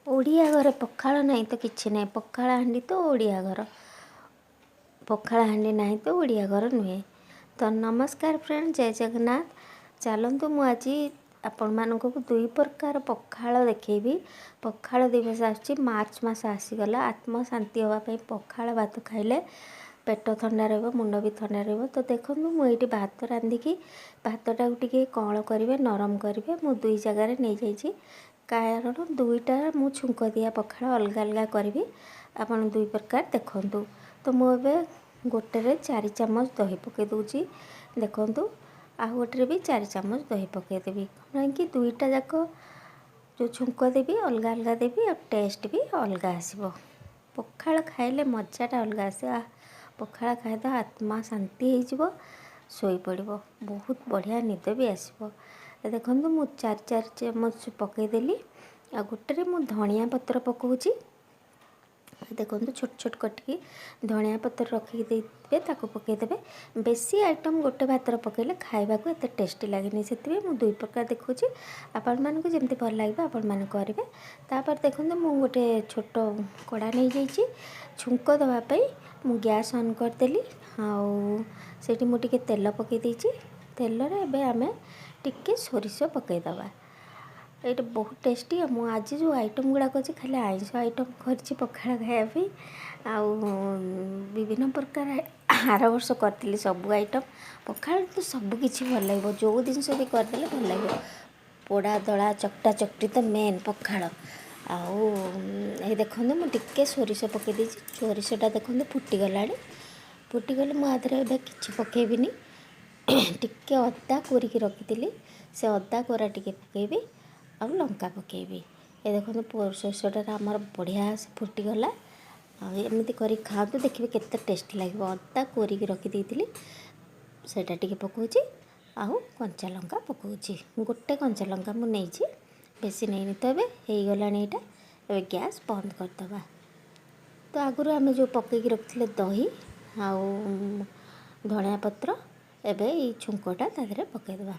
ଓଡ଼ିଆ ଘରେ ପଖାଳ ନାହିଁ ତ କିଛି ନାହିଁ। ପଖାଳ ହାଣ୍ଡି ତ ଓଡ଼ିଆ ଘର, ପଖାଳ ହାଣ୍ଡି ନାହିଁ ତ ଓଡ଼ିଆ ଘର ନୁହେଁ। ତ ନମସ୍କାର ଫ୍ରେଣ୍ଡ, ଜୟ ଜଗନ୍ନାଥ। ଚାଲନ୍ତୁ ମୁଁ ଆଜି ଆପଣମାନଙ୍କୁ ଦୁଇ ପ୍ରକାର ପଖାଳ ଦେଖେଇବି। ପଖାଳ ଦିବସ ଆସୁଛି, ମାର୍ଚ୍ଚ ମାସ ଆସିଗଲା। ଆତ୍ମଶାନ୍ତି ହେବା ପାଇଁ ପଖାଳ ଭାତ ଖାଇଲେ ପେଟ ଥଣ୍ଡା ରହିବ, ମୁଣ୍ଡ ବି ଥଣ୍ଡା ରହିବ। ତ ଦେଖନ୍ତୁ ମୁଁ ଏଇଠି ଭାତ ରାନ୍ଧିକି ଭାତଟାକୁ ଟିକେ କଅଁଳ କରିବେ, ନରମ କରିବେ, ମୁଁ ଦୁଇ ଜାଗାରେ ନେଇଯାଇଛି। କାରଣ ଦୁଇଟା ମୁଁ ଛୁଙ୍କ ଦିଆ ପଖାଳ ଅଲଗା ଅଲଗା କରିବି। ଆପଣ ଦୁଇ ପ୍ରକାର ଦେଖନ୍ତୁ। ତ ମୁଁ ଏବେ ଗୋଟେରେ 4 ଚାମଚ ଦହି ପକାଇ ଦେଉଛି। ଦେଖନ୍ତୁ ଆଉ ଗୋଟେରେ ବି 4 ଚାମଚ ଦହି ପକାଇଦେବି, କାହିଁକି ଦୁଇଟା ଯାକ ଯେଉଁ ଛୁଙ୍କ ଦେବି ଅଲଗା ଅଲଗା ଦେବି, ଆଉ ଟେଷ୍ଟ ବି ଅଲଗା ଆସିବ। ପଖାଳ ଖାଇଲେ ମଜାଟା ଅଲଗା ଆସେ। ପଖାଳ ଖାଇଦେବା, ଆତ୍ମା ଶାନ୍ତି ହେଇଯିବ, ଶୋଇପଡ଼ିବ, ବହୁତ ବଢ଼ିଆ ନିଦ ବି ଆସିବ। ଦେଖନ୍ତୁ ମୁଁ 4 ଚାମଚ ପକାଇଦେଲି। ଆଉ ଗୋଟେରେ ମୁଁ ଧଣିଆ ପତ୍ର ପକାଉଛି। ଦେଖନ୍ତୁ ଛୋଟ ଛୋଟ କଟିକି ଧଣିଆ ପତ୍ର ରଖିକି ଦେଇଥିବେ, ତାକୁ ପକାଇଦେବେ। ବେଶୀ ଆଇଟମ୍ ଗୋଟେ ଭାତରେ ପକାଇଲେ ଖାଇବାକୁ ଏତେ ଟେଷ୍ଟି ଲାଗେନି, ସେଥିପାଇଁ ମୁଁ ଦୁଇ ପ୍ରକାର ଦେଖାଉଛି। ଆପଣମାନଙ୍କୁ ଯେମିତି ଭଲ ଲାଗିବ ଆପଣମାନେ କରିବେ। ତାପରେ ଦେଖନ୍ତୁ ମୁଁ ଗୋଟେ ଛୋଟ କଡ଼ା ନେଇଯାଇଛି ଛୁଙ୍କ ଦେବା ପାଇଁ। ମୁଁ ଗ୍ୟାସ୍ ଅନ୍ କରିଦେଲି, ଆଉ ସେଇଠି ମୁଁ ଟିକେ ତେଲ ପକାଇ ଦେଇଛି। ତେଲରେ ଏବେ ଆମେ ଟିକେ ସୋରିଷ ପକାଇଦେବା। ଏଇଟା ବହୁତ ଟେଷ୍ଟି। ମୁଁ ଆଜି ଯେଉଁ ଆଇଟମ୍ ଗୁଡ଼ାକ ଅଛି ଖାଲି ଆଇଁଷ ଆଇଟମ୍ କରିଛି ପଖାଳ ଖାଇବା ପାଇଁ। ଆଉ ବିଭିନ୍ନ ପ୍ରକାର ଆର ବର୍ଷ କରିଥିଲି ସବୁ ଆଇଟମ୍। ପଖାଳ ତ ସବୁ କିଛି ଭଲ ଲାଗିବ, ଯେଉଁ ଜିନିଷ ବି କରିଦେଲେ ଭଲ ଲାଗିବ। ପୋଡ଼ା ଦଳା ଚକଟା ଚକଟି ତ ମେନ୍ ପଖାଳ। ଆଉ ଏଇ ଦେଖନ୍ତୁ ମୁଁ ଟିକେ ସୋରିଷ ପକାଇ ଦେଇଛି। ସୋରିଷଟା ଦେଖନ୍ତୁ ଫୁଟିଗଲାଣି। ଫୁଟିଗଲେ ମୁଁ ଆ ଦେହରେ ଏବେ କିଛି ପକାଇବିନି। ଟିକେ ଅଦା କୋରିକି ରଖିଥିଲି, ସେ ଅଦା କୋରା ଟିକେ ପକାଇବି, ଆଉ ଲଙ୍କା ପକାଇବି। ଏ ଦେଖନ୍ତୁ ସୋରିଷଟା ଆମର ବଢ଼ିଆ ଫୁଟିଗଲା। ଆଉ ଏମିତି କରିକି ଖାଆନ୍ତୁ, ଦେଖିବେ କେତେ ଟେଷ୍ଟି ଲାଗିବ। ଅଦା କୋରିକି ରଖିଦେଇଥିଲି, ସେଇଟା ଟିକେ ପକାଉଛି, ଆଉ କଞ୍ଚା ଲଙ୍କା ପକାଉଛି। ଗୋଟେ କଞ୍ଚା ଲଙ୍କା ମୁଁ ନେଇଛି, ବେଶୀ ନେଇନି। ତ ଏବେ ହେଇଗଲାଣି ଏଇଟା। ଏବେ ଗ୍ୟାସ୍ ବନ୍ଦ କରିଦେବା। ତ ଆଗରୁ ଆମେ ଯେଉଁ ପକାଇକି ରଖିଥିଲେ ଦହି ଆଉ ଧଣିଆ ପତ୍ର, ଏବେ ଏଇ ଛୁଙ୍କଟା ତା ଦେହରେ ପକାଇଦେବା।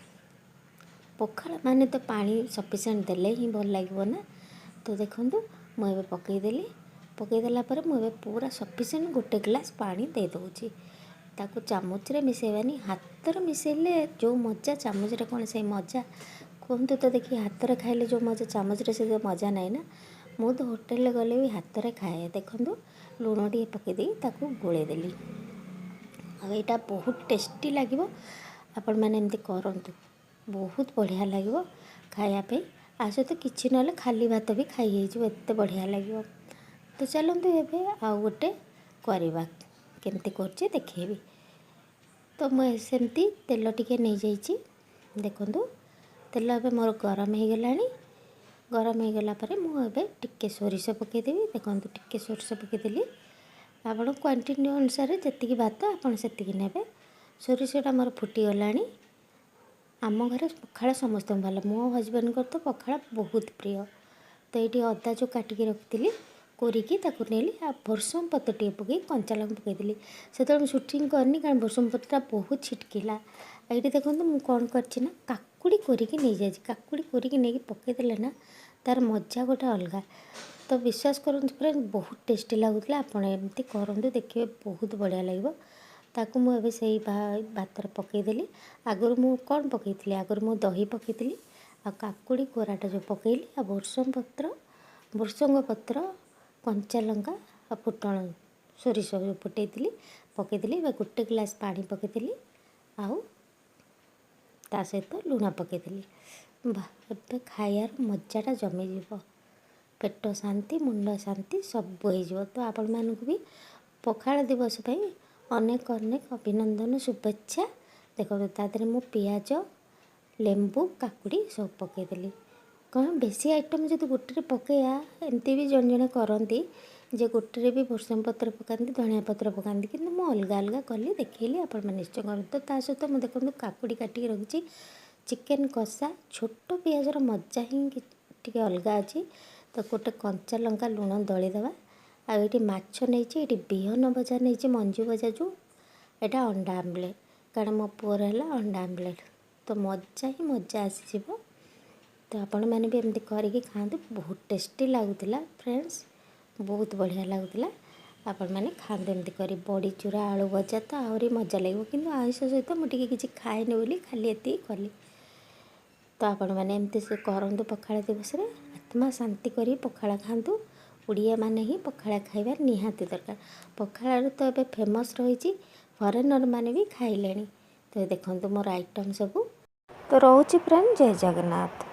ପଖାଳ ମାନେ ତ ପାଣି ସଫିସିଏଣ୍ଟ ଦେଲେ ହିଁ ଭଲ ଲାଗିବ ନା। ତ ଦେଖନ୍ତୁ ମୁଁ ଏବେ ପକାଇଦେଲି। ପକାଇଦେଲା ପରେ ମୁଁ ଏବେ ପୁରା ସଫିସିଏଣ୍ଟ ଗୋଟେ ଗ୍ଲାସ୍ ପାଣି ଦେଇଦେଉଛି। ତାକୁ ଚାମଚରେ ମିଶାଇବାନି, ହାତରେ ମିଶାଇଲେ ଯେଉଁ ମଜା, ଚାମଚରେ କ'ଣ ସେଇ ମଜା? କୁହନ୍ତୁ ତ ଦେଖି, ହାତରେ ଖାଇଲେ ଯେଉଁ ମଜା ଚାମଚରେ ସେ ଯେଉଁ ମଜା ନାହିଁ ନା। ମୁଁ ତ ହୋଟେଲରେ ଗଲେ ବି ହାତରେ ଖାଏ। ଦେଖନ୍ତୁ ଲୁଣ ଟିକେ ପକାଇ ଦେଇ ତାକୁ ଗୋଳେଇ ଦେଲି। ଆଉ ଏଇଟା ବହୁତ ଟେଷ୍ଟି ଲାଗିବ। ଆପଣମାନେ ଏମିତି କରନ୍ତୁ, ବହୁତ ବଢ଼ିଆ ଲାଗିବ ଖାଇବା ପାଇଁ। ଆ ସହିତ କିଛି ନହେଲେ ଖାଲି ଭାତ ବି ଖାଇ ହେଇଯିବ, ଏତେ ବଢ଼ିଆ ଲାଗିବ। ତ ଚାଲନ୍ତୁ ଏବେ ଆଉ ଗୋଟେ କରିବା, କେମିତି କରୁଛି ଦେଖେଇବି। ତ ମୁଁ ସେମିତି ତେଲ ଟିକେ ନେଇଯାଇଛି। ଦେଖନ୍ତୁ ତେଲ ଏବେ ମୋର ଗରମ ହେଇଗଲାଣି। ଗରମ ହେଇଗଲା ପରେ ମୁଁ ଏବେ ଟିକେ ସୋରିଷ ପକାଇଦେବି। ଦେଖନ୍ତୁ ଟିକେ ସୋରିଷ ପକାଇଦେଲି। ଆପଣ କ୍ୱାଣ୍ଟିଟି ଅନୁସାରେ ଯେତିକି ଭାତ ଆପଣ ସେତିକି ନେବେ। ସୋରିଷଟା ମୋର ଫୁଟିଗଲାଣି। ଆମ ଘରେ ପଖାଳ ସମସ୍ତଙ୍କୁ ଭଲ, ମୋ ହଜବେଣ୍ଡଙ୍କର ତ ପଖାଳ ବହୁତ ପ୍ରିୟ। ତ ଏଇଠି ଅଦା ଯେଉଁ କାଟିକି ରଖିଥିଲି କୋରିକି ତାକୁ ନେଲି, ଆଉ ଭୃଷଙ୍ଗ ପତ୍ର ଟିକେ ପକାଇ କଞ୍ଚା ଲଙ୍କା ପକାଇଥିଲି। ସେତେବେଳେ ମୁଁ ସୁଟିଂ କରିନି, କାରଣ ଭୃଷଙ୍ଗ ପତ୍ରଟା ବହୁତ ଛିଟକିଲା। ଏଇଠି ଦେଖନ୍ତୁ ମୁଁ କ'ଣ କରିଛି ନା କାକୁଡ଼ି କୋରିକି ନେଇଯାଇଛି। କାକୁଡ଼ି କୋରିକି ନେଇକି ପକାଇଦେଲେ ନା ତା'ର ମଜା ଗୋଟେ ଅଲଗା। ତ ବିଶ୍ୱାସ କରନ୍ତୁ ପୁରା ବହୁତ ଟେଷ୍ଟି ଲାଗୁଥିଲା। ଆପଣ ଏମିତି କରନ୍ତୁ, ଦେଖିବେ ବହୁତ ବଢ଼ିଆ ଲାଗିବ। ତାକୁ ମୁଁ ଏବେ ସେଇ ଭାତରେ ପକାଇଦେଲି। ଆଗରୁ ମୁଁ କ'ଣ ପକାଇଥିଲି, ଆଗରୁ ମୁଁ ଦହି ପକାଇଥିଲି, ଆଉ କାକୁଡ଼ି କୋରାଟା ଯେଉଁ ପକାଇଲି, ଆଉ ଭୃଷଙ୍ଗ ପତ୍ର, କଞ୍ଚା ଲଙ୍କା, ଆଉ ଫୁଟଣ ସୋରିଷ ଯେଉଁ ଫୁଟାଇଥିଲି ପକାଇଥିଲି। ଏବେ ଗୋଟେ ଗ୍ଲାସ୍ ପାଣି ପକାଇଥିଲି, ଆଉ ତା ସହିତ ଲୁଣ ପକାଇଥିଲି। ଏବେ ଖାଇବାର ମଜାଟା ଜମିଯିବ। ପେଟ ଶାନ୍ତି, ମୁଣ୍ଡ ଶାନ୍ତି, ସବୁ ହେଇଯିବ। ତ ଆପଣମାନଙ୍କୁ ବି ପଖାଳ ଦିବସ ପାଇଁ ଅନେକ ଅନେକ ଅଭିନନ୍ଦନ, ଶୁଭେଚ୍ଛା। ଦେଖନ୍ତୁ ତା ଦେହରେ ମୁଁ ପିଆଜ, ଲେମ୍ବୁ, କାକୁଡ଼ି ସବୁ ପକାଇଦେଲି। କ'ଣ ବେଶୀ ଆଇଟମ୍ ଯଦି ଗୋଟେରେ ପକାଇବା, ଏମିତି ବି ଜଣେ ଜଣେ କରନ୍ତି ଯେ ଗୋଟେରେ ବି ଭୃଷଙ୍ଗ ପତ୍ର ପକାନ୍ତି, ଧଣିଆ ପତ୍ର ପକାନ୍ତି, କିନ୍ତୁ ମୁଁ ଅଲଗା ଅଲଗା କଲି, ଦେଖେଇଲି। ଆପଣମାନେ ନିଶ୍ଚୟ କରନ୍ତୁ। ତ ତା ସହିତ ମୁଁ ଦେଖନ୍ତୁ କାକୁଡ଼ି କାଟିକି ରଖିଛି, ଚିକେନ୍ କଷା, ଛୋଟ ପିଆଜର ମଜା ହିଁ ଟିକେ ଅଲଗା ଅଛି। ତ ଗୋଟେ କଞ୍ଚା ଲଙ୍କା, ଲୁଣ ଦଳିଦେବା। ଆଉ ଏଇଠି ମାଛ ନେଇଛି, ଏଇଠି ବିହନ ଭଜା ନେଇଛି, ମଞ୍ଜି ଭଜା ଯେଉଁ, ଏଇଟା ଅଣ୍ଡା ଆମ୍ଲେଟ୍, କାରଣ ମୋ ପୁଅର ହେଲା ଅଣ୍ଡା ଆମ୍ଲେଟ୍। ତ ମଜା ହିଁ ମଜା ଆସିଯିବ। तो आपण मैंने भी एमती करके खातु बहुत टेस्टी लगुला फ्रेंड्स बहुत बढ़िया लगुला आपण मैंने खाते एमती कर बड़ी चूरा आलू भजा तो आहरी मजा लगे कि आयुष सहित मुझे किसी खाएनि बोली खाली ये कली तो आपण मैंने एमती से करूँ पखाड़ दिवस आत्मा शांति कर पखाड़ खातु ओडिया माने ही पखाड़ खाइबा निहाती दरकार पखाड़ तो ये फेमस रही फरेनर माने भी खाइले तो देखो मोर आइटम सब तो रोची फ्रेंड जय जगन्नाथ।